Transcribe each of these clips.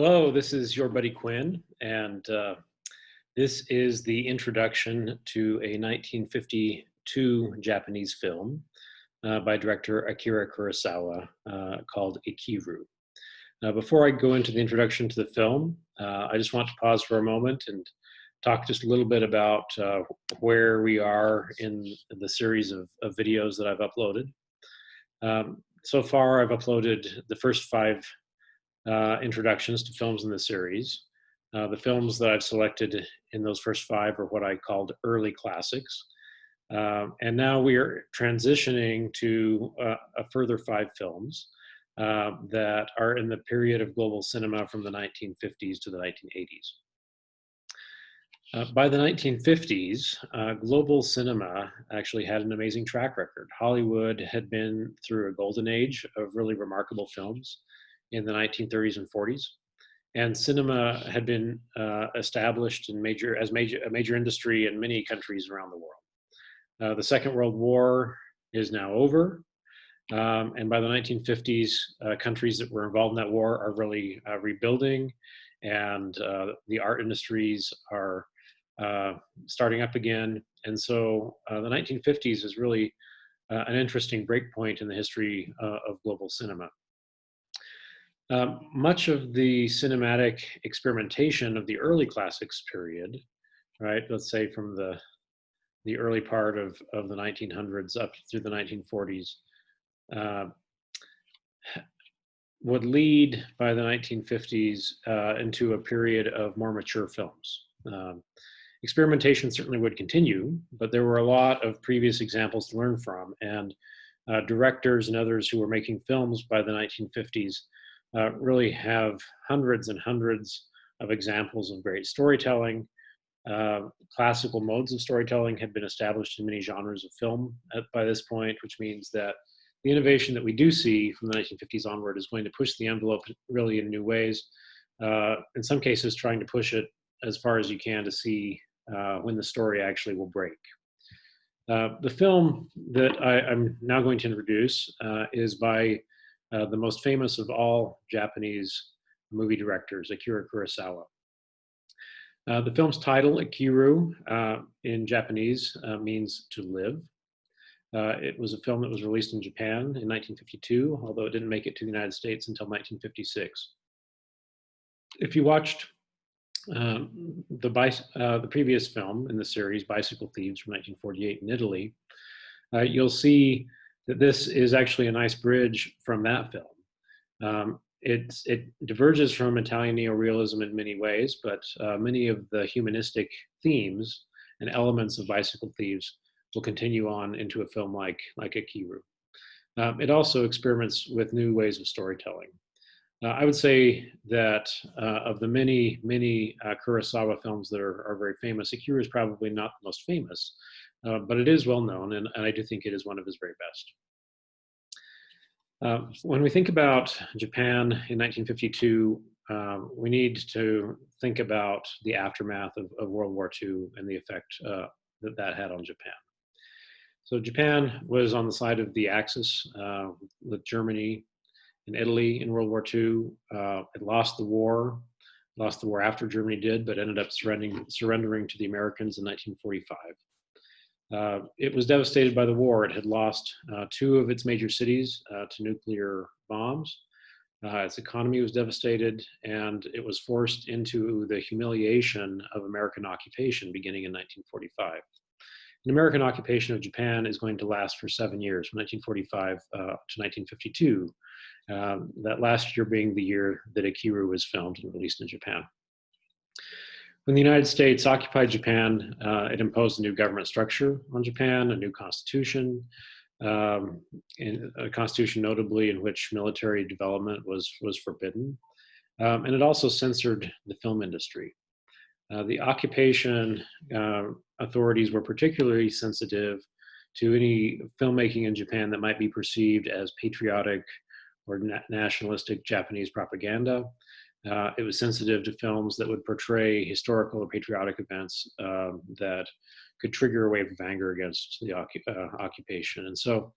Hello, this is your buddy Quinn, and this is the introduction to a 1952 Japanese film by director Akira Kurosawa called Ikiru. Before I go into the introduction to the film, I just want to pause for a moment and talk just a little bit about where we are in the series of videos that I've uploaded. So far, I've uploaded the first five introductions to films in the series. The films that I've selected in those first five are what I called early classics. And now we are transitioning to a further five films that are in the period of global cinema from the 1950s to the 1980s. By the 1950s, global cinema actually had an amazing track record. Hollywood had been through a golden age of really remarkable films in the 1930s and 40s, and cinema had been established in a major industry in many countries around the world. The Second World War is now over, and by the 1950s, countries that were involved in that war are really rebuilding, and the art industries are starting up again. And so the 1950s is really an interesting breakpoint in the history of global cinema. Much of the cinematic experimentation of the early classics period, right, let's say from the early part of the 1900s up through the 1940s, would lead by the 1950s into a period of more mature films. Experimentation certainly would continue, but there were a lot of previous examples to learn from, and directors and others who were making films by the 1950s really have hundreds and hundreds of examples of great storytelling. Classical modes of storytelling had been established in many genres of film by this point, which means that the innovation that we do see from the 1950s onward is going to push the envelope really in new ways. In some cases, trying to push it as far as you can to see when the story actually will break. The film that I'm now going to introduce is by the most famous of all Japanese movie directors, Akira Kurosawa. The film's title, Ikiru, in Japanese means to live. It was a film that was released in Japan in 1952, although it didn't make it to the United States until 1956. If you watched the previous film in the series, Bicycle Thieves from 1948 in Italy, you'll see that this is actually a nice bridge from that film. It diverges from Italian neorealism in many ways, but many of the humanistic themes and elements of Bicycle Thieves will continue on into a film like Ikiru. It also experiments with new ways of storytelling. I would say that of the many Kurosawa films that are very famous, Ikiru is probably not the most famous, but it is well known, and I do think it is one of his very best. When we think about Japan in 1952, we need to think about the aftermath of World War II and the effect that had on Japan. So Japan was on the side of the Axis with Germany and Italy in World War II. It lost the war after Germany did, but ended up surrendering to the Americans in 1945. It was devastated by the war. It had lost two of its major cities to nuclear bombs. Its economy was devastated, and it was forced into the humiliation of American occupation beginning in 1945. An American occupation of Japan is going to last for 7 years, from 1945 to 1952. That last year being the year that Ikiru was filmed and released in Japan. When the United States occupied Japan, it imposed a new government structure on Japan, a new constitution, and a constitution notably in which military development was forbidden. And it also censored the film industry. The occupation authorities were particularly sensitive to any filmmaking in Japan that might be perceived as patriotic or nationalistic Japanese propaganda. It was sensitive to films that would portray historical or patriotic events that could trigger a wave of anger against the occupation. And so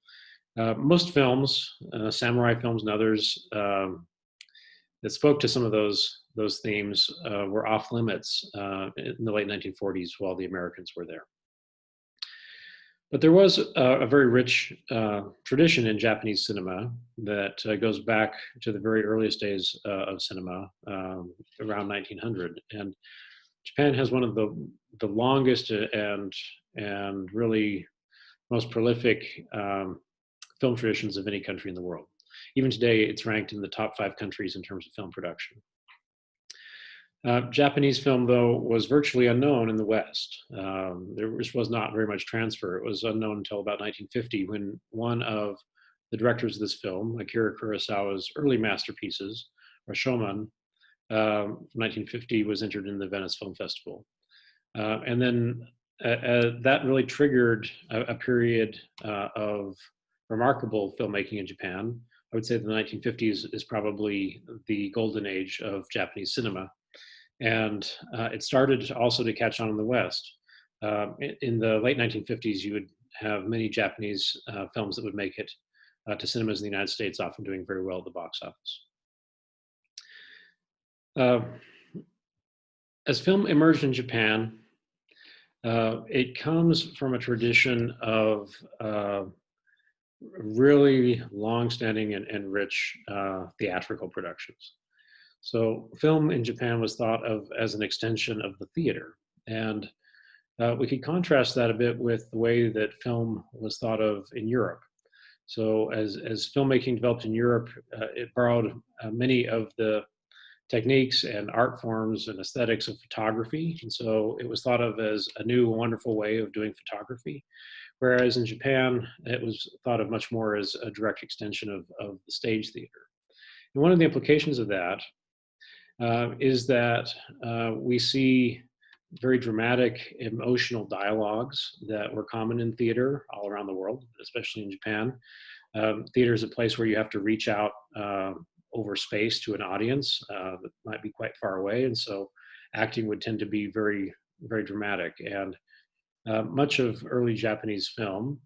most films, samurai films and others, that spoke to some of those themes were off limits in the late 1940s while the Americans were there. But there was a very rich tradition in Japanese cinema that goes back to the very earliest days of cinema, around 1900. And Japan has one of the longest and really most prolific film traditions of any country in the world. Even today, it's ranked in the top 5 countries in terms of film production. Japanese film, though, was virtually unknown in the West. There was not very much transfer. It was unknown until about 1950, when one of the directors of this film, Akira Kurosawa's early masterpieces, Rashomon, from 1950, was entered in the Venice Film Festival. And then that really triggered a period of remarkable filmmaking in Japan. I would say the 1950s is probably the golden age of Japanese cinema. And it started also to catch on in the West. In the late 1950s, you would have many Japanese films that would make it to cinemas in the United States, often doing very well at the box office. As film emerged in Japan, it comes from a tradition of really long-standing and rich theatrical productions. So film in Japan was thought of as an extension of the theater. And we could contrast that a bit with the way that film was thought of in Europe. So as filmmaking developed in Europe, it borrowed many of the techniques and art forms and aesthetics of photography. And so it was thought of as a new, wonderful way of doing photography. Whereas in Japan, it was thought of much more as a direct extension of the stage theater. And one of the implications of that is that we see very dramatic emotional dialogues that were common in theater all around the world, especially in Japan. Theater is a place where you have to reach out over space to an audience that might be quite far away. And so acting would tend to be very, very dramatic. And much of early Japanese film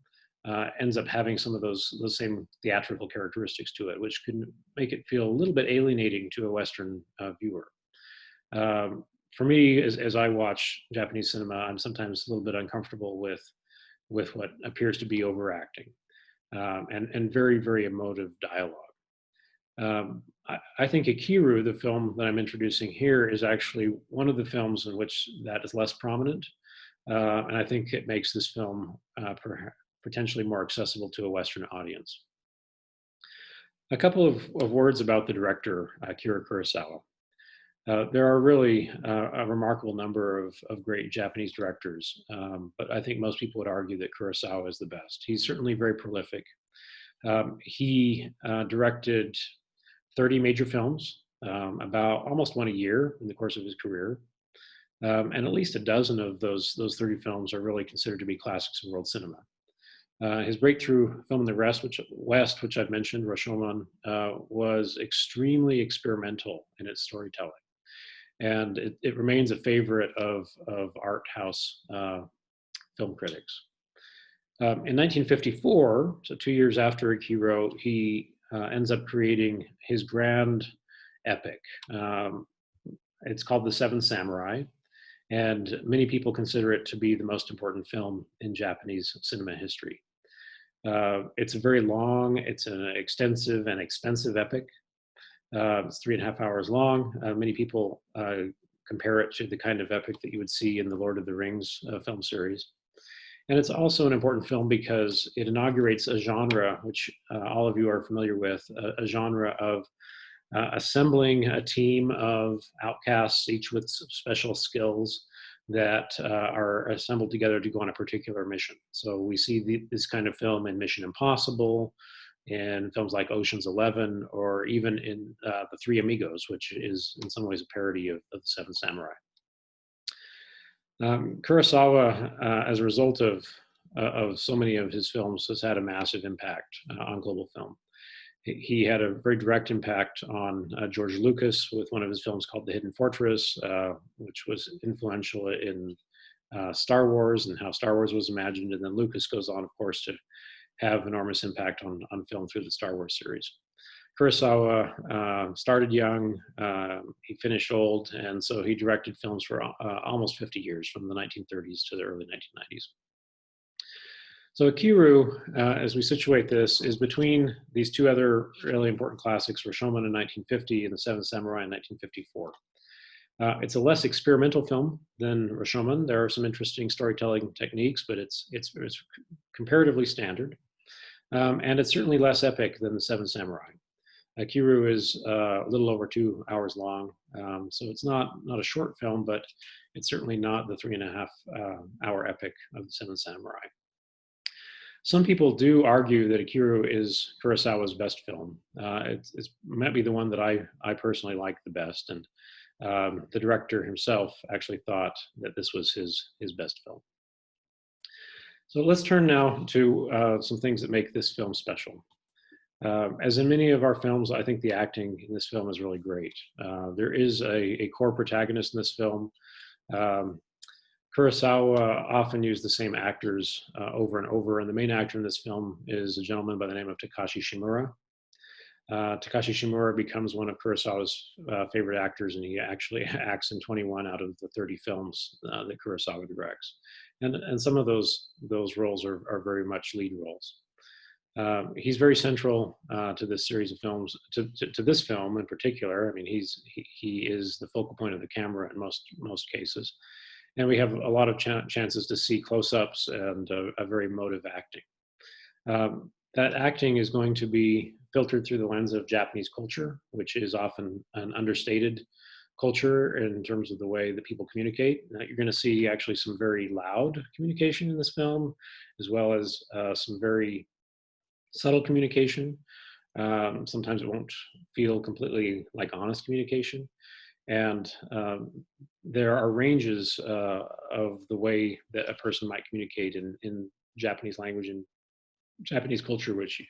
ends up having some of those same theatrical characteristics to it, which can make it feel a little bit alienating to a Western viewer. For me, as I watch Japanese cinema, I'm sometimes a little bit uncomfortable with what appears to be overacting and very, very emotive dialogue. I think Ikiru, the film that I'm introducing here, is actually one of the films in which that is less prominent. And I think it makes this film potentially more accessible to a Western audience. A couple of words about the director, Akira Kurosawa. There are really a remarkable number of great Japanese directors, but I think most people would argue that Kurosawa is the best. He's certainly very prolific. He directed 30 major films, about almost one a year in the course of his career. And at least a dozen of those 30 films are really considered to be classics of world cinema. His breakthrough film in the West, which I've mentioned, Rashomon, was extremely experimental in its storytelling. And it remains a favorite of art house film critics. In 1954, so 2 years after Ikiru, he ends up creating his grand epic. It's called The Seven Samurai, and many people consider it to be the most important film in Japanese cinema history. It's a very long, it's an extensive and expensive epic. It's 3.5 hours long. Many people compare it to the kind of epic that you would see in the Lord of the Rings film series. And it's also an important film because it inaugurates a genre which all of you are familiar with, a genre of assembling a team of outcasts, each with special skills that are assembled together to go on a particular mission. So we see this kind of film in Mission Impossible, in films like Ocean's 11, or even in The Three Amigos, which is in some ways a parody of The Seven Samurai. Kurosawa, as a result of so many of his films, has had a massive impact on global film. He had a very direct impact on George Lucas with one of his films called The Hidden Fortress, which was influential in Star Wars and how Star Wars was imagined. And then Lucas goes on, of course, to have enormous impact on film through the Star Wars series. Kurosawa started young, he finished old, and so he directed films for almost 50 years, from the 1930s to the early 1990s. So Ikiru, as we situate this, is between these two other really important classics, Rashomon in 1950 and The Seven Samurai in 1954. It's a less experimental film than Rashomon. There are some interesting storytelling techniques, but it's comparatively standard. And it's certainly less epic than The Seven Samurai. Ikiru is a little over 2 hours long, so it's not a short film, but it's certainly not the 3.5 hour epic of The Seven Samurai. Some people do argue that Ikiru is Kurosawa's best film. It might be the one that I personally like the best, and the director himself actually thought that this was his best film. So let's turn now to some things that make this film special. As in many of our films, I think the acting in this film is really great. There is a core protagonist in this film. Kurosawa often used the same actors over and over, and the main actor in this film is a gentleman by the name of Takashi Shimura. Takashi Shimura becomes one of Kurosawa's favorite actors, and he actually acts in 21 out of the 30 films that Kurosawa directs. And some of those roles are very much lead roles. He's very central to this series of films, to this film in particular. I mean, he is the focal point of the camera in most cases. And we have a lot of chances to see close-ups and a very emotive acting. That acting is going to be filtered through the lens of Japanese culture, which is often an understated culture in terms of the way that people communicate. You're going to see actually some very loud communication in this film, as well as some very subtle communication. Sometimes it won't feel completely like honest communication. And there are ranges of the way that a person might communicate in Japanese language and Japanese culture, which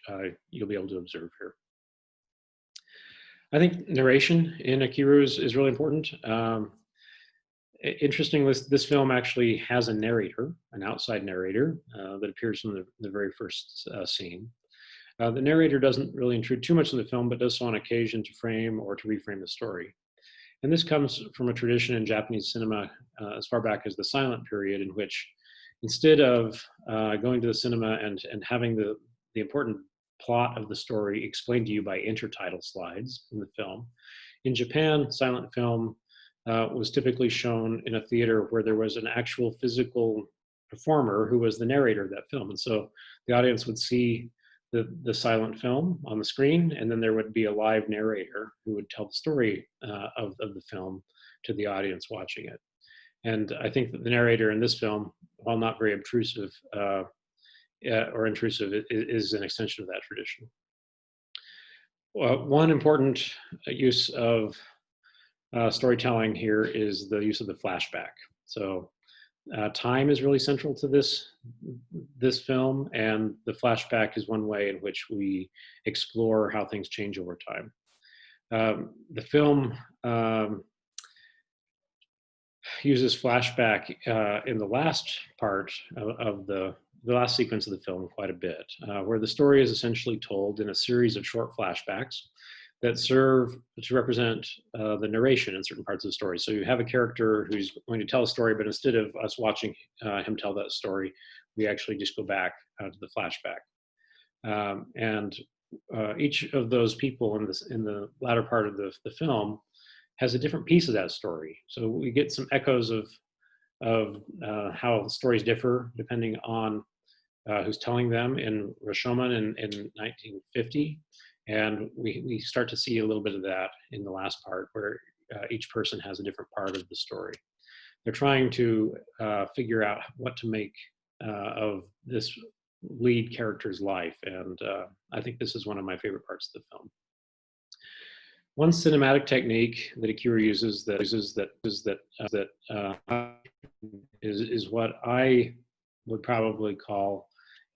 you'll be able to observe here. I think narration in Ikiru is really important. Interestingly, this film actually has a narrator, an outside narrator, that appears from the very first scene. The narrator doesn't really intrude too much in the film, but does so on occasion to frame or to reframe the story. And this comes from a tradition in Japanese cinema as far back as the silent period, in which instead of going to the cinema and having the important plot of the story explained to you by intertitle slides in the film, in Japan, silent film was typically shown in a theater where there was an actual physical performer who was the narrator of that film. And so the audience would see the silent film on the screen, and then there would be a live narrator who would tell the story of the film to the audience watching it. And I think that the narrator in this film, while not very obtrusive or intrusive, is an extension of that tradition. One important use of storytelling here is the use of the flashback. So time is really central to this film, and the flashback is one way in which we explore how things change over time. The film uses flashback in the last part of the last sequence of the film quite a bit, where the story is essentially told in a series of short flashbacks that serve to represent the narration in certain parts of the story. So you have a character who's going to tell a story, but instead of us watching him tell that story, we actually just go back to the flashback. And each of those people in the latter part of the film has a different piece of that story. So we get some echoes of how stories differ depending on who's telling them in Rashomon in 1950. And we start to see a little bit of that in the last part, where each person has a different part of the story. They're trying to figure out what to make of this lead character's life. And I think this is one of my favorite parts of the film. One cinematic technique that Ikiru uses is what I would probably call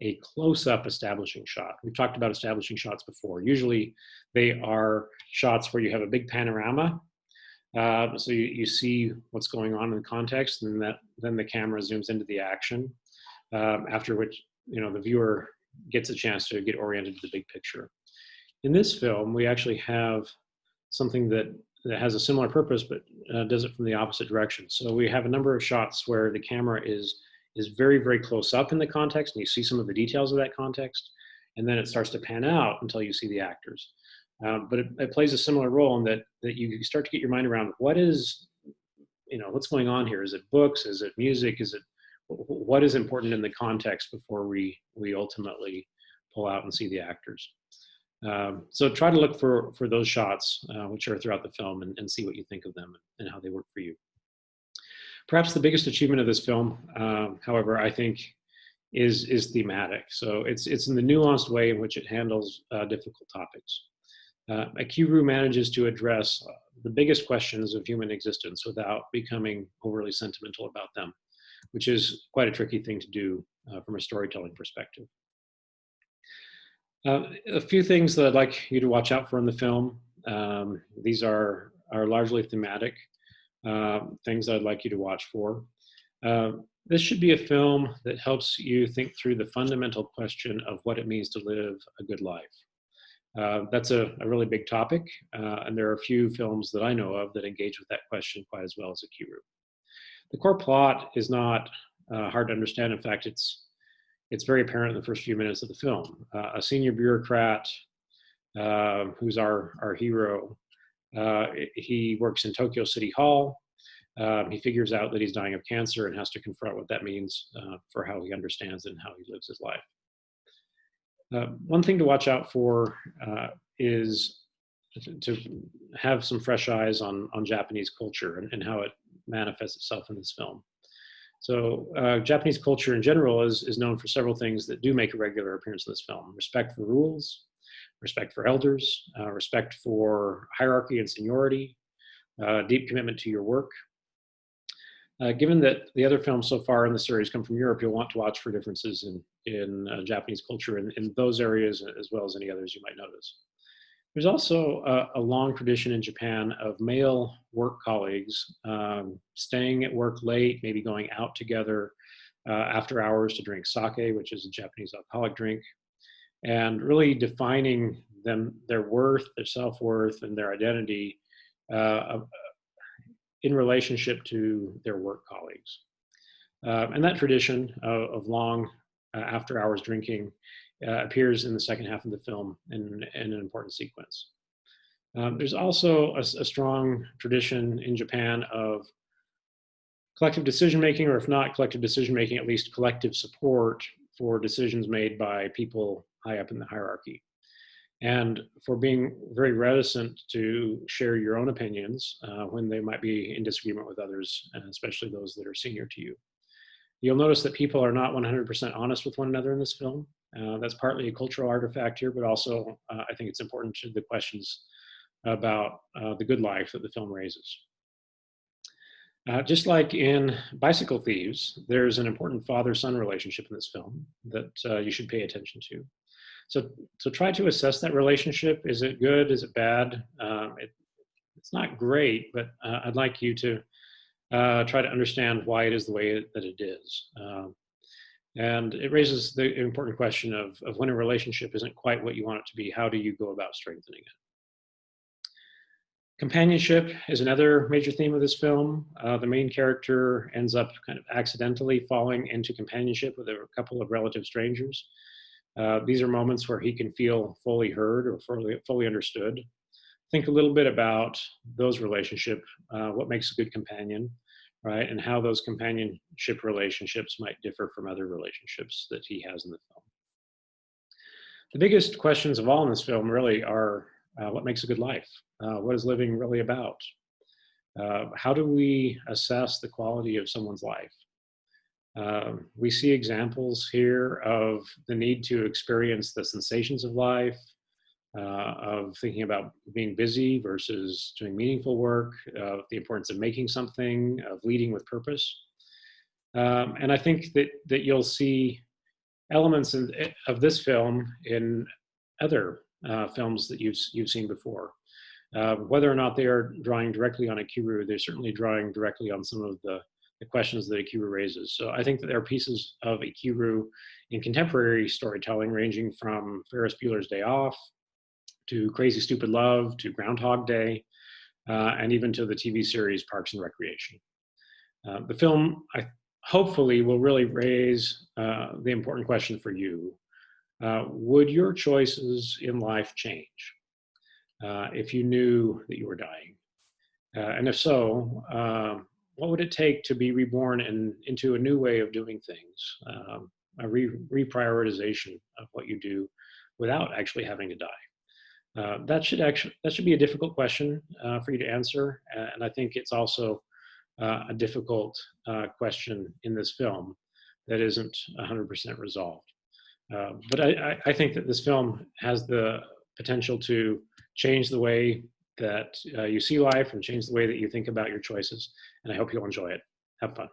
a close-up establishing shot. We've talked about establishing shots before. Usually they are shots where you have a big panorama. So you see what's going on in the context, and then the camera zooms into the action, after which the viewer gets a chance to get oriented to the big picture. In this film, we actually have something that has a similar purpose, but does it from the opposite direction. So we have a number of shots where the camera is very, very close up in the context, and you see some of the details of that context, and then it starts to pan out until you see the actors. But it plays a similar role in that you start to get your mind around what is, what's going on here. Is it books? Is it music? Is it what is important in the context before we ultimately pull out and see the actors? So try to look for those shots, which are throughout the film, and see what you think of them and how they work for you. Perhaps the biggest achievement of this film, however, I think is thematic. So it's in the nuanced way in which it handles difficult topics. Ikiru manages to address the biggest questions of human existence without becoming overly sentimental about them, which is quite a tricky thing to do from a storytelling perspective. A few things that I'd like you to watch out for in the film. These are largely thematic things I'd like you to watch for. This should be a film that helps you think through the fundamental question of what it means to live a good life. That's a really big topic, and there are a few films that I know of that engage with that question quite as well as Ikiru. The core plot is not hard to understand. In fact, it's very apparent in the first few minutes of the film. A senior bureaucrat who's our hero, he works in Tokyo City Hall. He figures out that he's dying of cancer and has to confront what that means for how he understands it and how he lives his life. One thing to watch out for is to have some fresh eyes on Japanese culture and how it manifests itself in this film. So Japanese culture in general is known for several things that do make a regular appearance in this film: respect for rules, respect for elders, respect for hierarchy and seniority, deep commitment to your work. Given that the other films so far in the series come from Europe, you'll want to watch for differences in Japanese culture in those areas as well as any others you might notice. There's also a long tradition in Japan of male work colleagues staying at work late, maybe going out together after hours to drink sake, which is a Japanese alcoholic drink, and really defining their worth, their self-worth, and their identity in relationship to their work colleagues. And that tradition of long after hours drinking appears in the second half of the film in an important sequence. There's also a strong tradition in Japan of collective decision-making, or if not collective decision-making, at least collective support for decisions made by people high up in the hierarchy. And for being very reticent to share your own opinions when they might be in disagreement with others, and especially those that are senior to you. You'll notice that people are not 100% honest with one another in this film. That's partly a cultural artifact here, but also I think it's important to the questions about the good life that the film raises. Just like in Bicycle Thieves, there's an important father-son relationship in this film that you should pay attention to. So try to assess that relationship. Is it good? Is it bad? It's not great, but I'd like you to try to understand why it is the way that it is. And it raises the important question of when a relationship isn't quite what you want it to be, how do you go about strengthening it? Companionship is another major theme of this film. The main character ends up kind of accidentally falling into companionship with a couple of relative strangers. These are moments where he can feel fully heard or fully understood. Think a little bit about those relationships, what makes a good companion, right? And how those companionship relationships might differ from other relationships that he has in the film. The biggest questions of all in this film really are what makes a good life? What is living really about? How do we assess the quality of someone's life? We see examples here of the need to experience the sensations of life, of thinking about being busy versus doing meaningful work, of the importance of making something, of leading with purpose. And I think that you'll see elements of this film in other films that you've seen before. Whether or not they are drawing directly on Ikiru, they're certainly drawing directly on some of the questions that Ikiru raises. So I think that there are pieces of Ikiru in contemporary storytelling, ranging from Ferris Bueller's Day Off to Crazy Stupid Love, to Groundhog Day, and even to the TV series Parks and Recreation. The film, hopefully, will really raise the important question for you. Would your choices in life change if you knew that you were dying? And if so, what would it take to be reborn into a new way of doing things, a reprioritization of what you do without actually having to die? That should be a difficult question for you to answer, and I think it's also a difficult question in this film that isn't 100% resolved. But I think that this film has the potential to change the way that you see life and change the way that you think about your choices. And I hope you'll enjoy it. Have fun.